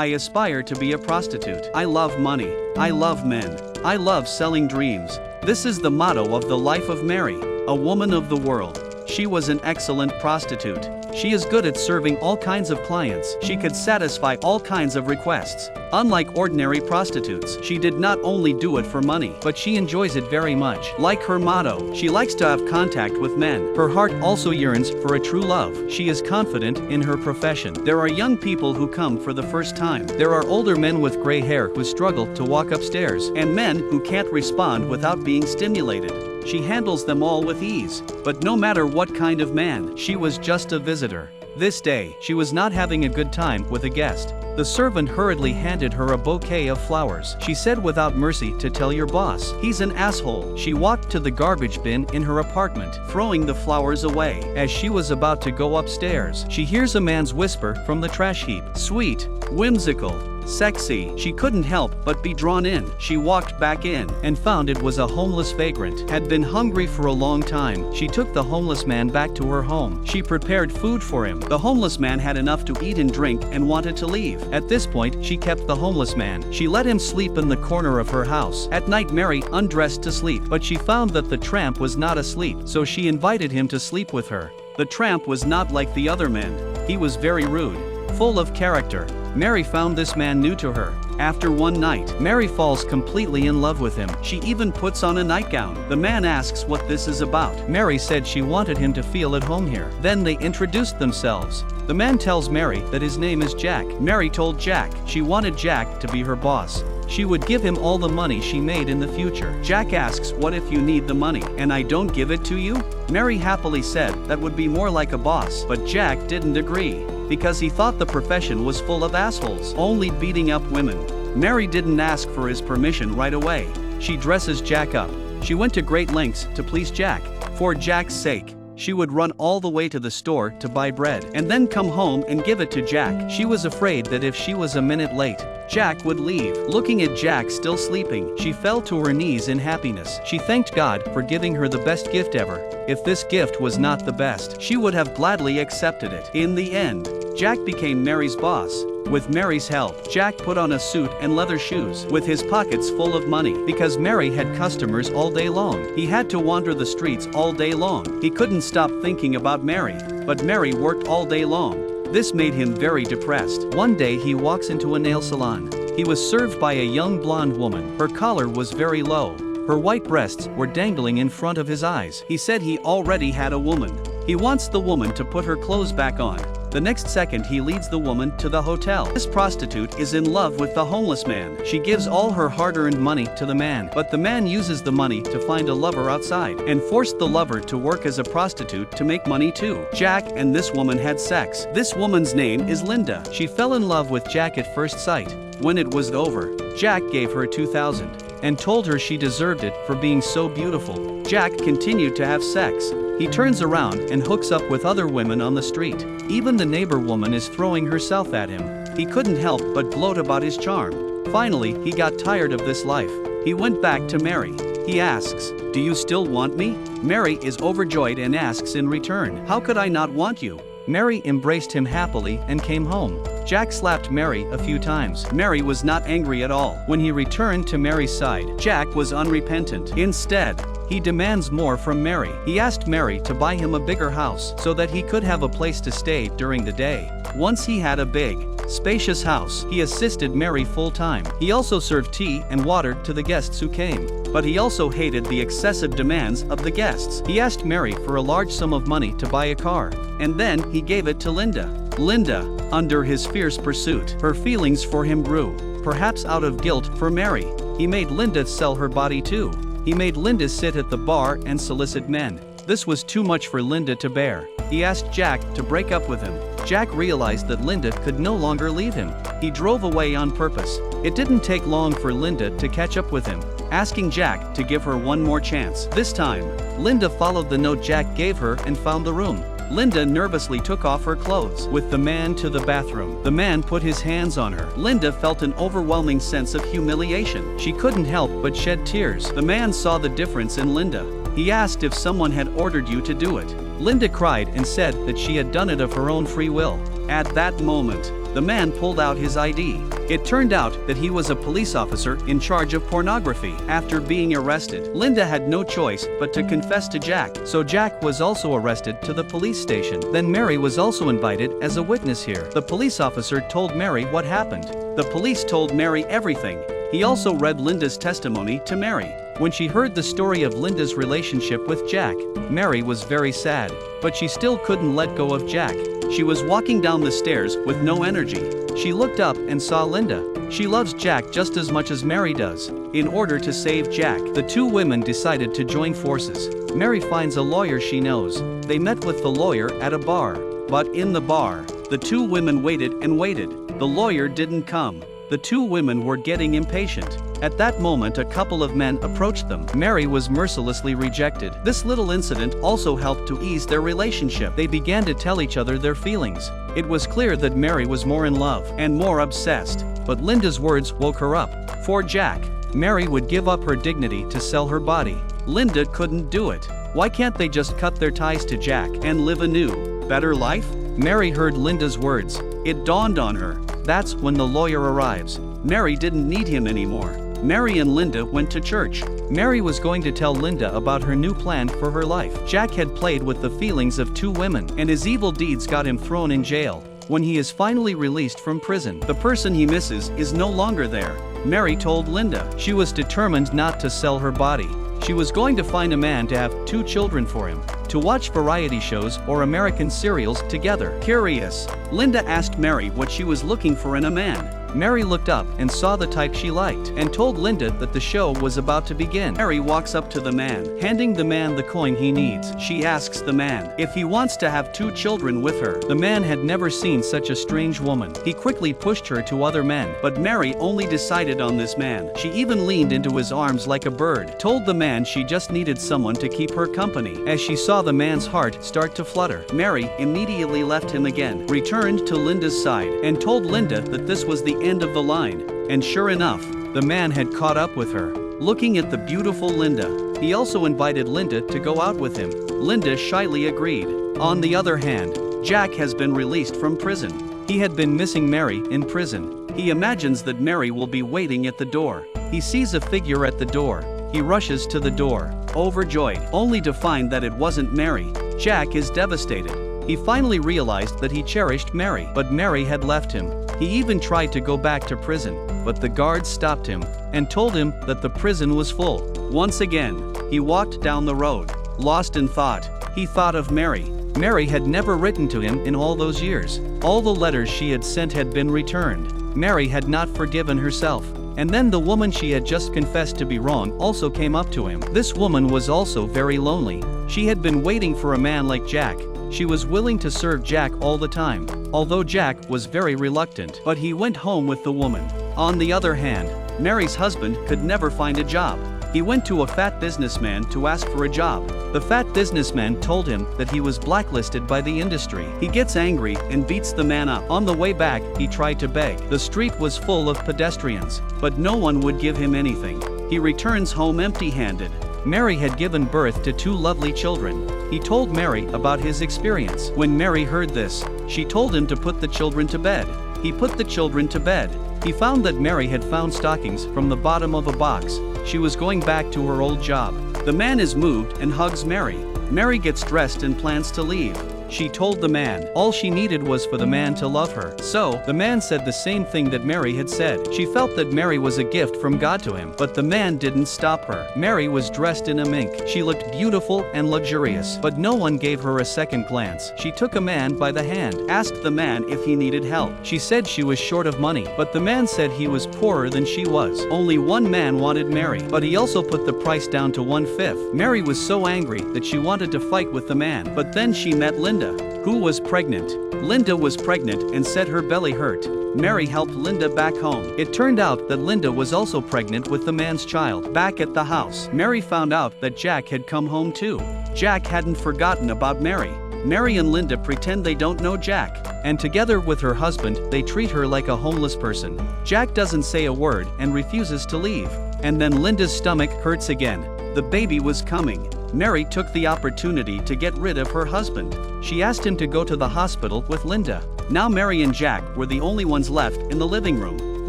I aspire to be a prostitute. I love money. I love men. I love selling dreams. This is the motto of the life of Mary, a woman of the world. She was an excellent prostitute. She is good at serving all kinds of clients. She could satisfy all kinds of requests. Unlike ordinary prostitutes, she did not only do it for money, but she enjoys it very much. Like her motto, she likes to have contact with men. Her heart also yearns for a true love. She is confident in her profession. There are young people who come for the first time. There are older men with gray hair who struggle to walk upstairs, and men who can't respond without being stimulated. She handles them all with ease. But no matter what kind of man, she was just a visitor. This day, she was not having a good time with a guest. The servant hurriedly handed her a bouquet of flowers. She said without mercy to tell your boss, he's an asshole. She walked to the garbage bin in her apartment, throwing the flowers away. As she was about to go upstairs, she hears a man's whisper from the trash heap. Sweet, whimsical, sexy. She couldn't help but be drawn in. She walked back in and found it was a homeless vagrant. Had been hungry for a long time. She took the homeless man back to her home. She prepared food for him. The homeless man had enough to eat and drink and wanted to leave. At this point, she kept the homeless man. She let him sleep in the corner of her house. At night, Mary undressed to sleep, but she found that the tramp was not asleep, so she invited him to sleep with her. The tramp was not like the other men. He was very rude, full of character. Mary found this man new to her. After one night, Mary falls completely in love with him. She even puts on a nightgown. The man asks what this is about. Mary said she wanted him to feel at home here. Then they introduced themselves. The man tells Mary that his name is Jack. Mary told Jack she wanted Jack to be her boss. She would give him all the money she made in the future. Jack asks, what if you need the money and I don't give it to you? Mary happily said that would be more like a boss, but Jack didn't agree, because he thought the profession was full of assholes, only beating up women. Mary didn't ask for his permission right away. She dresses Jack up. She went to great lengths to please Jack. For Jack's sake, she would run all the way to the store to buy bread, and then come home and give it to Jack. She was afraid that if she was a minute late, Jack would leave. Looking at Jack still sleeping, she fell to her knees in happiness. She thanked God for giving her the best gift ever. If this gift was not the best, she would have gladly accepted it. In the end, Jack became Mary's boss. With Mary's help, Jack put on a suit and leather shoes, with his pockets full of money. Because Mary had customers all day long, he had to wander the streets all day long. He couldn't stop thinking about Mary, but Mary worked all day long. This made him very depressed. One day he walks into a nail salon. He was served by a young blonde woman. Her collar was very low. Her white breasts were dangling in front of his eyes. He said he already had a woman. He wants the woman to put her clothes back on. The next second he leads the woman to the hotel. This prostitute is in love with the homeless man. She gives all her hard-earned money to the man, but the man uses the money to find a lover outside and forced the lover to work as a prostitute to make money too. Jack and this woman had sex. This woman's name is Linda. She fell in love with Jack at first sight. When it was over, Jack gave her $2,000 and told her she deserved it for being so beautiful. Jack continued to have sex. He turns around and hooks up with other women on the street. Even the neighbor woman is throwing herself at him. He couldn't help but gloat about his charm. Finally, he got tired of this life. He went back to Mary. He asks, "Do you still want me?" Mary is overjoyed and asks in return, "How could I not want you?" Mary embraced him happily and came home. Jack slapped Mary a few times. Mary was not angry at all. When he returned to Mary's side, Jack was unrepentant. Instead, he demands more from Mary. He asked Mary to buy him a bigger house so that he could have a place to stay during the day. Once he had a big, spacious house, he assisted Mary full-time. He also served tea and water to the guests who came. But he also hated the excessive demands of the guests. He asked Mary for a large sum of money to buy a car, and then he gave it to Linda. Linda, under his fierce pursuit, her feelings for him grew. Perhaps out of guilt for Mary, he made Linda sell her body too. He made Linda sit at the bar and solicit men. This was too much for Linda to bear. He asked Jack to break up with him. Jack realized that Linda could no longer leave him. He drove away on purpose. It didn't take long for Linda to catch up with him, asking Jack to give her one more chance. This time, Linda followed the note Jack gave her and found the room. Linda nervously took off her clothes with the man to the bathroom. The man put his hands on her. Linda felt an overwhelming sense of humiliation. She couldn't help but shed tears. The man saw the difference in Linda. He asked if someone had ordered you to do it. Linda cried and said that she had done it of her own free will. At that moment, The man pulled out his ID. It turned out that he was a police officer in charge of pornography. After being arrested, Linda had no choice but to confess to Jack, so Jack was also arrested to the police station. Then Mary was also invited as a witness here. The police officer told Mary what happened. The police told Mary everything. He also read Linda's testimony to Mary. When she heard the story of Linda's relationship with Jack, Mary was very sad, but she still couldn't let go of Jack. She was walking down the stairs with no energy. She looked up and saw Linda. She loves Jack just as much as Mary does. In order to save Jack, the two women decided to join forces. Mary finds a lawyer she knows. They met with the lawyer at a bar. But in the bar, the two women waited and waited. The lawyer didn't come. The two women were getting impatient. At that moment, a couple of men approached them. Mary was mercilessly rejected. This little incident also helped to ease their relationship. They began to tell each other their feelings. It was clear that Mary was more in love and more obsessed. But Linda's words woke her up. For Jack, Mary would give up her dignity to sell her body. Linda couldn't do it. Why can't they just cut their ties to Jack and live a new, better life? Mary heard Linda's words. It dawned on her. That's when the lawyer arrives. Mary didn't need him anymore. Mary and Linda went to church. Mary was going to tell Linda about her new plan for her life. Jack had played with the feelings of two women, and his evil deeds got him thrown in jail. When he is finally released from prison, the person he misses is no longer there. Mary told Linda she was determined not to sell her body. She was going to find a man to have 2 children for him, to watch variety shows or American serials together. Curious, Linda asked Mary what she was looking for in a man. Mary looked up and saw the type she liked, and told Linda that the show was about to begin. Mary walks up to the man, handing the man the coin he needs. She asks the man if he wants to have 2 children with her. The man had never seen such a strange woman. He quickly pushed her to other men, but Mary only decided on this man. She even leaned into his arms like a bird, told the man she just needed someone to keep her company. As she saw the man's heart start to flutter, Mary immediately left him again, returned to Linda's side, and told Linda that this was the end of the line. And sure enough, the man had caught up with her. Looking at the beautiful Linda, he also invited Linda to go out with him. Linda shyly agreed. On the other hand, Jack has been released from prison. He had been missing Mary in prison. He imagines that Mary will be waiting at the door. He sees a figure at the door. He rushes to the door, overjoyed, only to find that it wasn't Mary. Jack is devastated. He finally realized that he cherished Mary, but Mary had left him. He even tried to go back to prison, but the guards stopped him and told him that the prison was full. Once again, he walked down the road, lost in thought. He thought of Mary. Mary had never written to him in all those years. All the letters she had sent had been returned. Mary had not forgiven herself. And then the woman she had just confessed to be wrong also came up to him. This woman was also very lonely. She had been waiting for a man like Jack. She was willing to serve Jack all the time, although Jack was very reluctant, but he went home with the woman. On the other hand, Mary's husband could never find a job. He went to a fat businessman to ask for a job. The fat businessman told him that he was blacklisted by the industry. He gets angry and beats the man up. On the way back, he tried to beg. The street was full of pedestrians, but no one would give him anything. He returns home empty-handed. Mary had given birth to 2 lovely children. He told Mary about his experience. When Mary heard this, she told him to put the children to bed. He put the children to bed. He found that Mary had found stockings from the bottom of a box. She was going back to her old job. The man is moved and hugs Mary. Mary gets dressed and plans to leave. She told the man all she needed was for the man to love her. So, the man said the same thing that Mary had said. She felt that Mary was a gift from God to him, but the man didn't stop her. Mary was dressed in a mink. She looked beautiful and luxurious, but no one gave her a second glance. She took a man by the hand, asked the man if he needed help. She said she was short of money, but the man said he was poorer than she was. Only one man wanted Mary, but he also put the price down to 1/5. Mary was so angry that she wanted to fight with the man, but then she met Linda, who was pregnant. Linda was pregnant and said her belly hurt. Mary helped Linda back home. It turned out that Linda was also pregnant with the man's child. Back at the house, Mary found out that Jack had come home too. Jack hadn't forgotten about Mary. Mary and Linda pretend they don't know Jack, and together with her husband, they treat her like a homeless person. Jack doesn't say a word and refuses to leave. And then Linda's stomach hurts again. The baby was coming. Mary took the opportunity to get rid of her husband. She asked him to go to the hospital with Linda. Now Mary and Jack were the only ones left in the living room.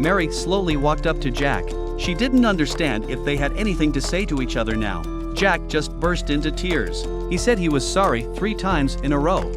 Mary slowly walked up to Jack. She didn't understand if they had anything to say to each other now. Jack just burst into tears. He said he was sorry 3 times in a row.